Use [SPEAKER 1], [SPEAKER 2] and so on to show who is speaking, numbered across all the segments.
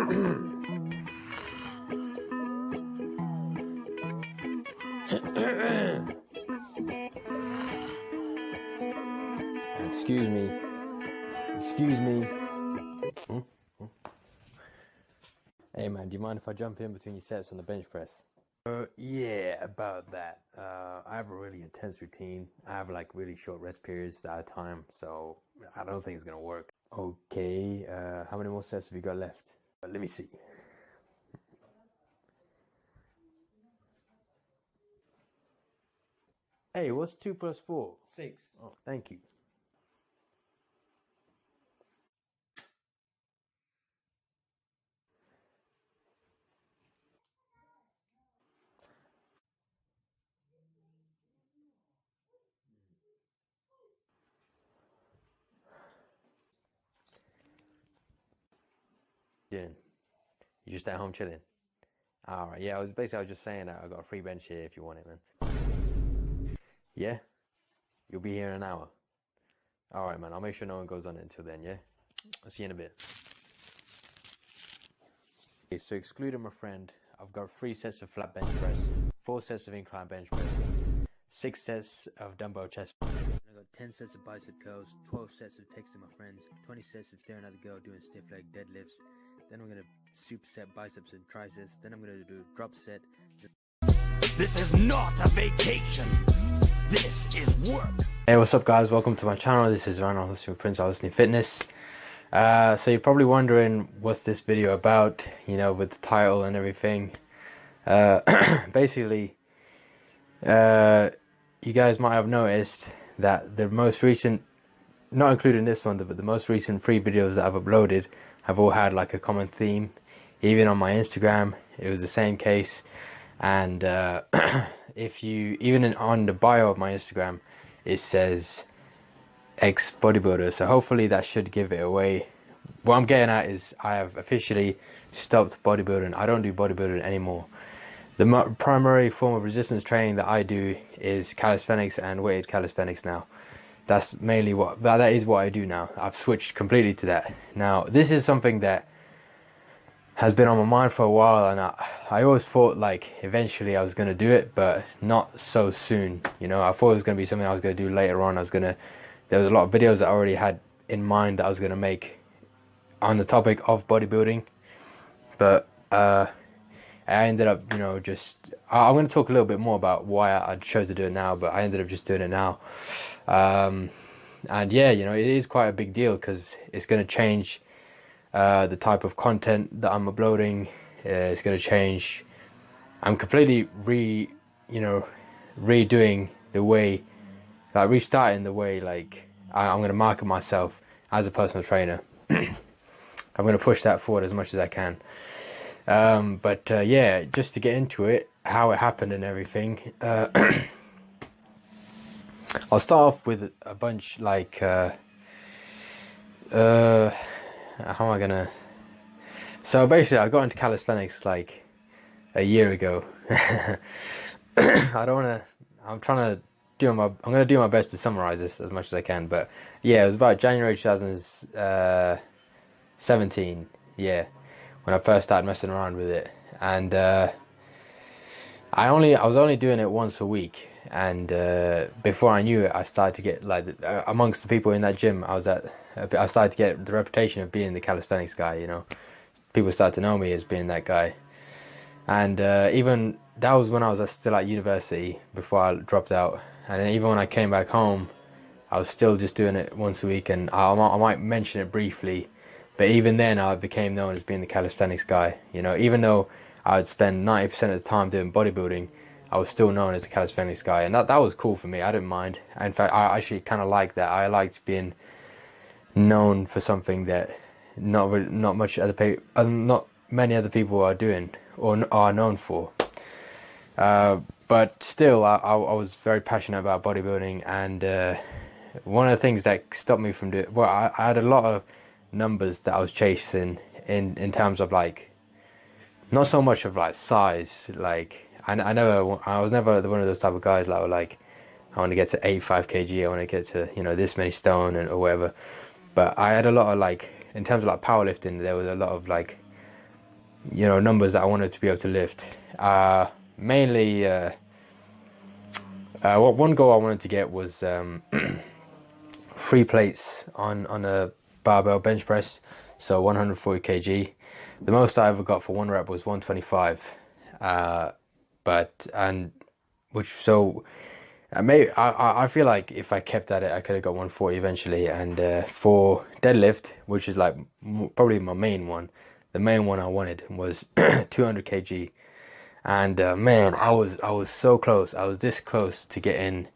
[SPEAKER 1] Excuse me. Excuse me. Hey man, do you mind if I jump in between your sets on the bench press? Yeah, about that. I have a really intense routine. I have like really short rest periods at a time, so I don't think it's gonna work. Okay, how many more sets have you got left? Let me see. Hey, what's 2 plus 4?
[SPEAKER 2] 6.
[SPEAKER 1] Oh, thank you. Yeah. You just at home chilling? Alright, yeah, I was just saying that I got a free bench here if you want it, man. Yeah? You'll be here in an hour. Alright, man, I'll make sure no one goes on it until then, yeah? I'll see you in a bit. Okay, so excluding my friend, I've got 3 sets of flat bench press, 4 sets of incline bench press, 6 sets of dumbbell chest press. I got 10 sets of bicep curls, 12 sets of texting my friends, 20 sets of staring at the girl doing stiff leg deadlifts. Then I'm gonna superset biceps and triceps. Then I'm gonna do a drop set.
[SPEAKER 3] This is not a vacation. This is work.
[SPEAKER 1] Hey, what's up, guys? Welcome to my channel. This is Anouncemt with Prince Listening Fitness. So you're probably wondering what's this video about, you know, with the title and everything. Basically, you guys might have noticed that the most recent, not including this one, but the most recent 3 videos that I've uploaded have all had like a common theme. Even on my Instagram, it was the same case. And if you, on the bio of my Instagram, it says ex bodybuilder, so hopefully that should give it away. What I'm getting at is I have officially stopped bodybuilding. I don't do bodybuilding anymore. The primary form of resistance training that I do is calisthenics and weighted calisthenics now. That's mainly that is what I do now. I've switched completely to that. Now, this is something that has been on my mind for a while, and I always thought like eventually I was going to do it, but not so soon. You know, I thought it was going to be something I was going to do later on. There was a lot of videos that I already had in mind that I was going to make on the topic of bodybuilding, but I ended up, you know, I'm going to talk a little bit more about why I chose to do it now, but I ended up just doing it now. And yeah, you know, it is quite a big deal because it's going to change the type of content that I'm uploading. It's going to change. I'm completely redoing the way, like restarting the way like I'm going to market myself as a personal trainer. I'm going to push that forward as much as I can. But yeah, just to get into it, how it happened and everything. I'll start off with a bunch like how am I gonna? So basically, I got into calisthenics like a year ago. I don't wanna. I'm gonna do my best to summarize this as much as I can. But yeah, it was about January 2017. Yeah, when I first started messing around with it, and I was only doing it once a week. And before I knew it, I started to get like amongst the people in that gym I started to get the reputation of being the calisthenics guy. You know, people started to know me as being that guy. And even that was when I was still at university before I dropped out. And then even when I came back home, I was still just doing it once a week. And I might mention it briefly, but even then I became known as being the calisthenics guy. You know, even though I would spend 90% of the time doing bodybuilding, I was still known as the calisthenics guy, and that was cool for me. I didn't mind. In fact, I actually kind of liked that. I liked being known for something that not many other people are doing or are known for. But still, I was very passionate about bodybuilding, and one of the things that stopped me from doing, well, I had a lot of numbers that I was chasing in terms of like, not so much of like size, like. I was never one of those type of guys that were like, I want to get to 85 kg, I want to get to, you know, this many stone or whatever. But I had a lot of like, in terms of like powerlifting, there was a lot of like you know, numbers that I wanted to be able to lift. Mainly, one goal I wanted to get was 3 plates on a barbell bench press, so 140 kg. The most I ever got for 1 rep was 125, I feel like if I kept at it, I could have got 140 eventually. And for deadlift, which is like probably my main one, the main one I wanted was 200 kg. And man, I was so close. I was this close to getting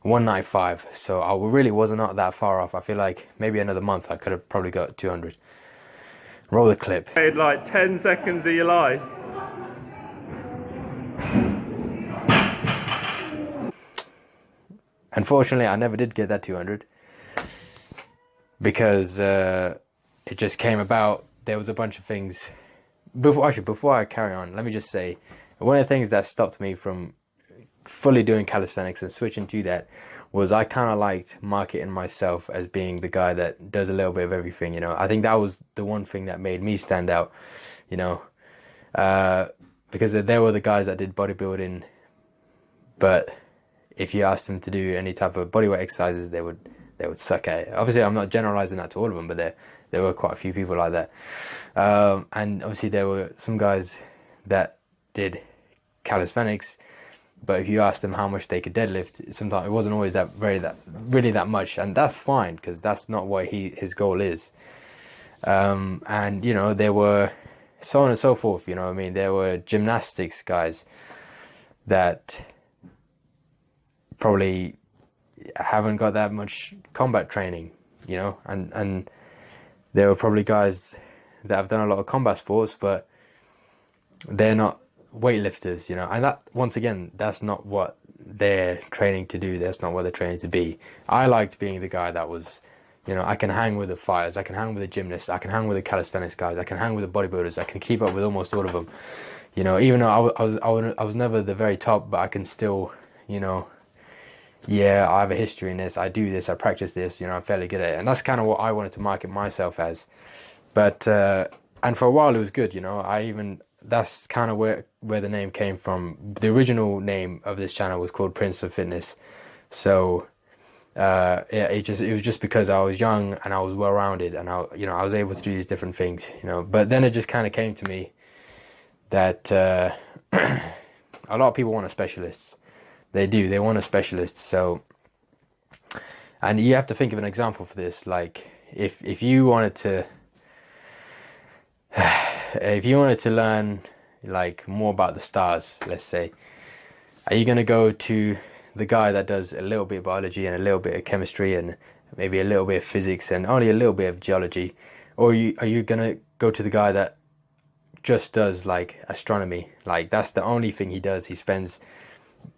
[SPEAKER 1] 195. So I really was not that far off. I feel like maybe another month I could have probably got 200. Roll the clip.
[SPEAKER 2] Like 10 seconds of your life.
[SPEAKER 1] Unfortunately, I never did get that 200 because it just came about. There was a bunch of things. Before I carry on, let me just say, one of the things that stopped me from fully doing calisthenics and switching to that was I kind of liked marketing myself as being the guy that does a little bit of everything, you know. I think that was the one thing that made me stand out, you know, because there were the guys that did bodybuilding, but if you asked them to do any type of bodyweight exercises, they would suck at it. Obviously, I'm not generalizing that to all of them, but there were quite a few people like that. And obviously, there were some guys that did calisthenics, but if you asked them how much they could deadlift, sometimes it wasn't always really that much, and that's fine because that's not what his goal is. And you know, there were so on and so forth. You know what I mean? There were gymnastics guys that probably haven't got that much combat training, you know, and there were probably guys that have done a lot of combat sports, but they're not weightlifters, you know, and that, once again, that's not what they're training to do. That's not what they're training to be. I liked being the guy that was, you know, I can hang with the fighters, I can hang with the gymnasts, I can hang with the calisthenics guys, I can hang with the bodybuilders, I can keep up with almost all of them, you know, even though I was never the very top, but I can still, you know, yeah, I have a history in this, I do this, I practice this, you know, I'm fairly good at it. And that's kind of what I wanted to market myself as. But, and for a while it was good, you know, that's kind of where the name came from. The original name of this channel was called Prince of Fitness. So, yeah, it was just because I was young and I was well-rounded and I was able to do these different things, you know. But then it just kind of came to me that a lot of people want a specialist. They do. They want a specialist. So, and you have to think of an example for this. Like, if you wanted to learn like more about the stars, let's say, are you going to go to the guy that does a little bit of biology and a little bit of chemistry and maybe a little bit of physics and only a little bit of geology, or are you going to go to the guy that just does like astronomy? Like, that's the only thing he does. He spends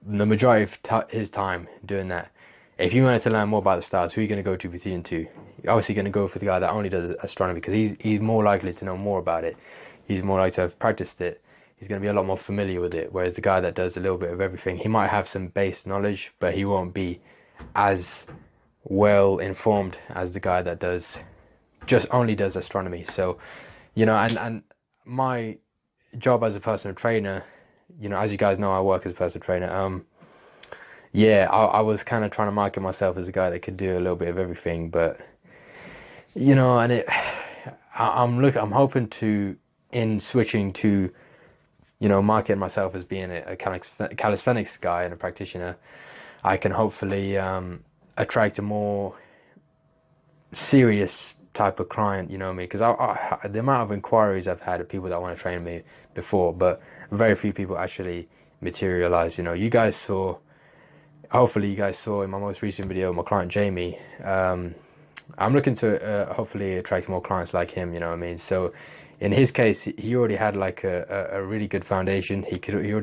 [SPEAKER 1] the majority of his time doing that. If you wanted to learn more about the stars, who are you going to go to between the two? You're obviously going to go for the guy that only does astronomy because he's more likely to know more about it. He's more likely to have practiced it. He's going to be a lot more familiar with it. Whereas the guy that does a little bit of everything, he might have some base knowledge, but he won't be as well informed as the guy that only does astronomy. So, you know, and my job as a personal trainer, you know, as you guys know, I work as a personal trainer. Yeah, I was kind of trying to market myself as a guy that could do a little bit of everything, but you know, and I'm hoping to, in switching to, you know, marketing myself as being a calisthenics guy and a practitioner, I can hopefully attract a more serious type of client, you know what I mean? Because the amount of inquiries I've had of people that want to train me before, but very few people actually materialize. You know, hopefully you guys saw in my most recent video, my client Jamie, I'm looking to hopefully attract more clients like him, you know what I mean? So in his case, he already had like a really good foundation. He was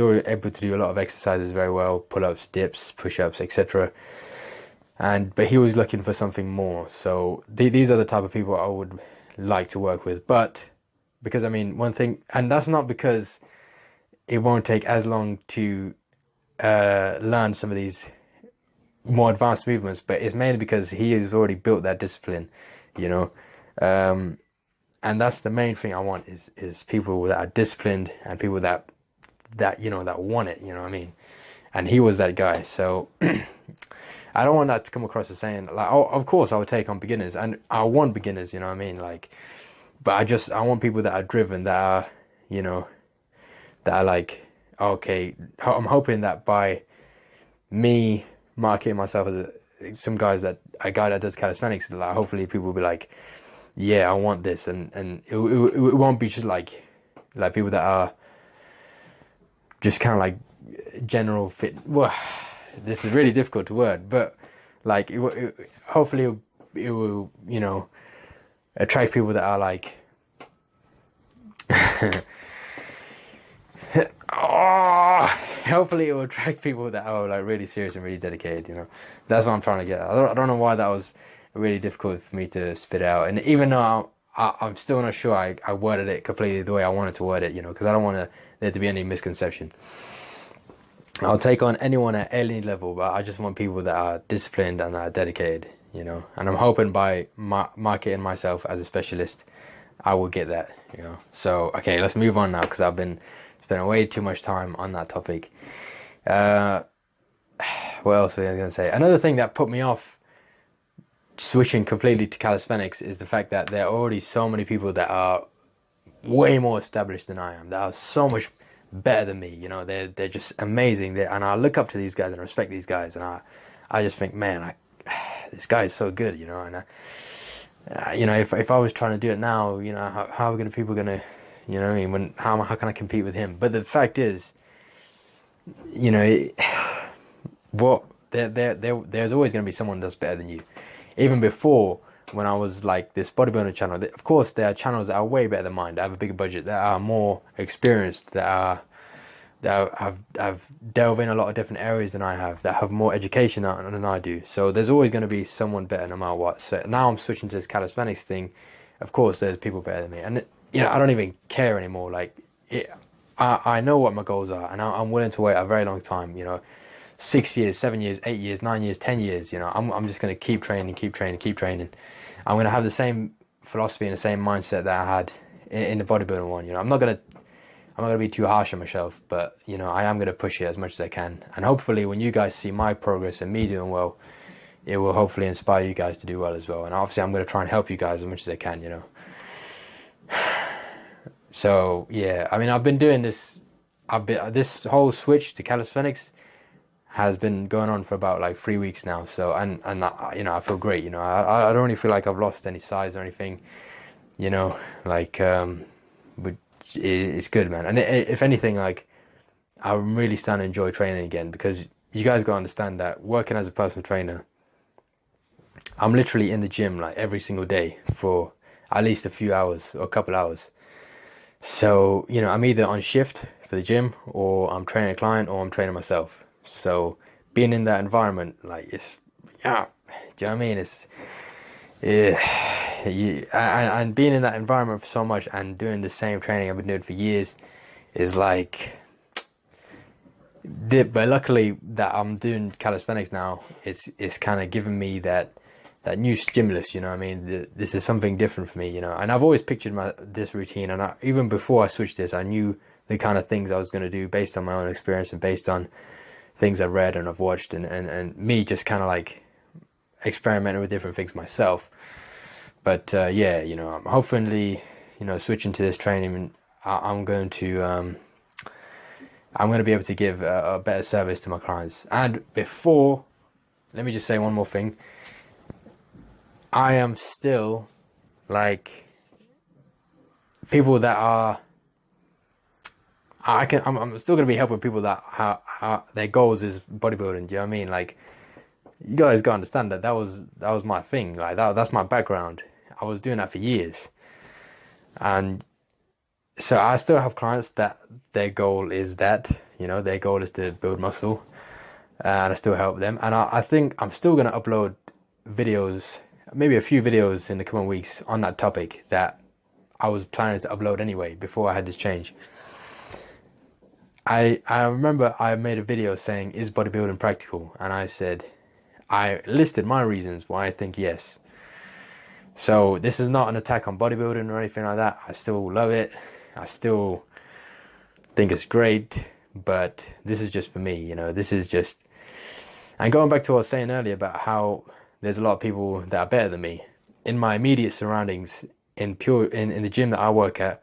[SPEAKER 1] already able to do a lot of exercises very well, pull-ups, dips, push-ups, etc. But he was looking for something more. So these are the type of people I would like to work with. But because, I mean, one thing, and that's not because it won't take as long to learn some of these more advanced movements, but it's mainly because he has already built that discipline, you know. and that's the main thing I want is people that are disciplined and people that want it, you know what I mean? And he was that guy. So I don't want that to come across as saying like, oh, of course I would take on beginners, and I want beginners, you know what I mean? Like, but I want people that are driven, that are, you know, that are like, okay, I'm hoping that by me marketing myself as a guy that does calisthenics, like, hopefully people will be like, yeah, I want this, and it won't be just like people that are just kind of like general fit. Well, this is really difficult to word, but like hopefully it will, you know, attract people that are like hopefully it will attract people that are like really serious and really dedicated, you know. That's what I'm trying to get at. I don't know why that was really difficult for me to spit out, and even though I'm still not sure I worded it completely the way I wanted to word it, you know, because I don't want there to be any misconception. I'll take on anyone at any level, but I just want people that are disciplined and that are dedicated, you know. And I'm hoping by marketing myself as a specialist, I will get that, you know. So, okay, let's move on now, because I've been spending way too much time on that topic. What else was I going to say? Another thing that put me off switching completely to calisthenics is the fact that there are already so many people that are way more established than I am, that are so much better than me, you know. They're just amazing, and I look up to these guys and respect these guys, and I just think, man, this guy is so good, you know. And you know, if I was trying to do it now, you know, how are people gonna, you know what I mean, how can I compete with him? But the fact is, you know, there's always going to be someone that's better than you. Even before, when I was like this bodybuilding channel, of course there are channels that are way better than mine, that have a bigger budget, that are more experienced, that have delved in a lot of different areas than I have, that have more education than I do. So there's always going to be someone better no matter what. So now I'm switching to this calisthenics thing. Of course there's people better than me, and you know, I don't even care anymore. Like, I know what my goals are, and I'm willing to wait a very long time, you know, 6 years, 7 years, 8 years, 9 years, 10 years, you know. I'm just going to keep training. I'm going to have the same philosophy and the same mindset that I had in the bodybuilding one, you know. I'm not going to be too harsh on myself, but, you know, I am going to push it as much as I can. And hopefully when you guys see my progress and me doing well, it will hopefully inspire you guys to do well as well. And obviously I'm going to try and help you guys as much as I can, you know. So, yeah, I mean, I've been doing this, this whole switch to calisthenics has been going on for about like 3 weeks now. So, and you know, I feel great, you know. I don't really feel like I've lost any size or anything, you know, like, but it's good, man. And if anything, like, I'm really starting to enjoy training again, because you guys got to understand that working as a personal trainer, I'm literally in the gym like every single day for at least a few hours or a couple hours. So, you know, I'm either on shift for the gym, or I'm training a client, or I'm training myself. So being in that environment, like, it's, yeah, do you know what I mean? It's, yeah, and being in that environment for so much and doing the same training I've been doing for years is like, but luckily that I'm doing calisthenics now, it's kind of giving me that new stimulus, you know what I mean? This is something different for me, you know. And I've always pictured this routine, and even before I switched this, I knew the kind of things I was going to do based on my own experience and based on things I've read and I've watched, and me just kind of like experimenting with different things myself. But yeah, you know, I'm hopefully, you know, switching to this training, I'm going to be able to give a better service to my clients. And before, let me just say one more thing. I am still like people that are, I'm still going to be helping people that how their goals is bodybuilding. Do you know what I mean? Like, you guys got to understand that was my thing. Like, that's my background. I was doing that for years. And so I still have clients that their goal is that, you know, their goal is to build muscle, and I still help them. And I think I'm still going to upload videos, maybe a few videos in the coming weeks on that topic that I was planning to upload anyway before I had this change. I remember I made a video saying, is bodybuilding practical? And I listed my reasons why I think yes. So this is not an attack on bodybuilding or anything like that. I still love it. I still think it's great, but this is just for me, you know. This is just, and going back to what I was saying earlier about how there's a lot of people that are better than me in my immediate surroundings, in the gym that I work at.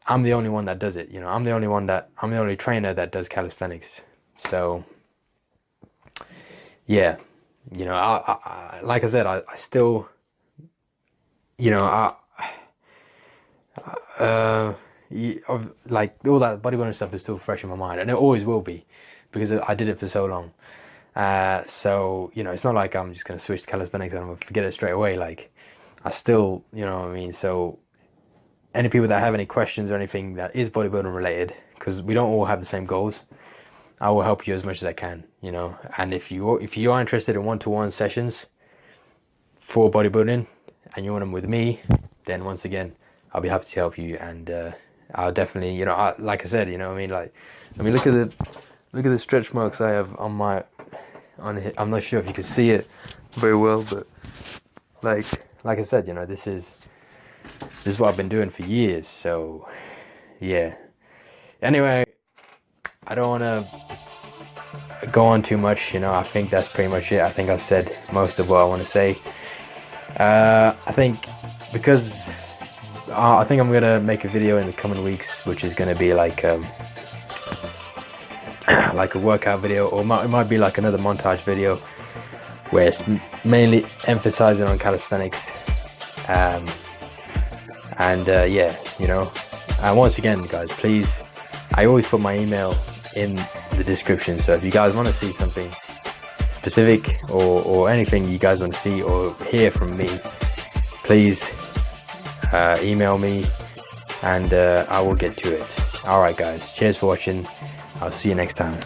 [SPEAKER 1] I'm the only one that does it, you know. I'm the only trainer that does calisthenics. So yeah, you know, I like I said, I still, you know, like all that bodybuilding stuff is still fresh in my mind, and it always will be, because I did it for so long. So, you know, it's not like I'm just going to switch to calisthenics and I'm going to forget it straight away. Like, I still, you know what I mean? So, any people that have any questions or anything that is bodybuilding related, because we don't all have the same goals, I will help you as much as I can, you know. And if you are interested in one-to-one sessions for bodybuilding and you want them with me, then once again, I'll be happy to help you. And I'll definitely, you know, like I said, you know what I mean? Like, I mean, look at the stretch marks I have on my, I'm not sure if you can see it very well, but like I said, you know, this is what I've been doing for years. So yeah, anyway, I don't want to go on too much, you know. I think that's pretty much it. I think I've said most of what I want to say. I think because I think I'm gonna make a video in the coming weeks, which is gonna be like a workout video, or it might be like another montage video where it's mainly emphasizing on calisthenics. Yeah, you know. And once again, guys, please, I always put my email in the description, so if you guys want to see something specific or anything you guys want to see or hear from me, please email me, and I will get to it. Alright guys, cheers for watching. I'll see you next time.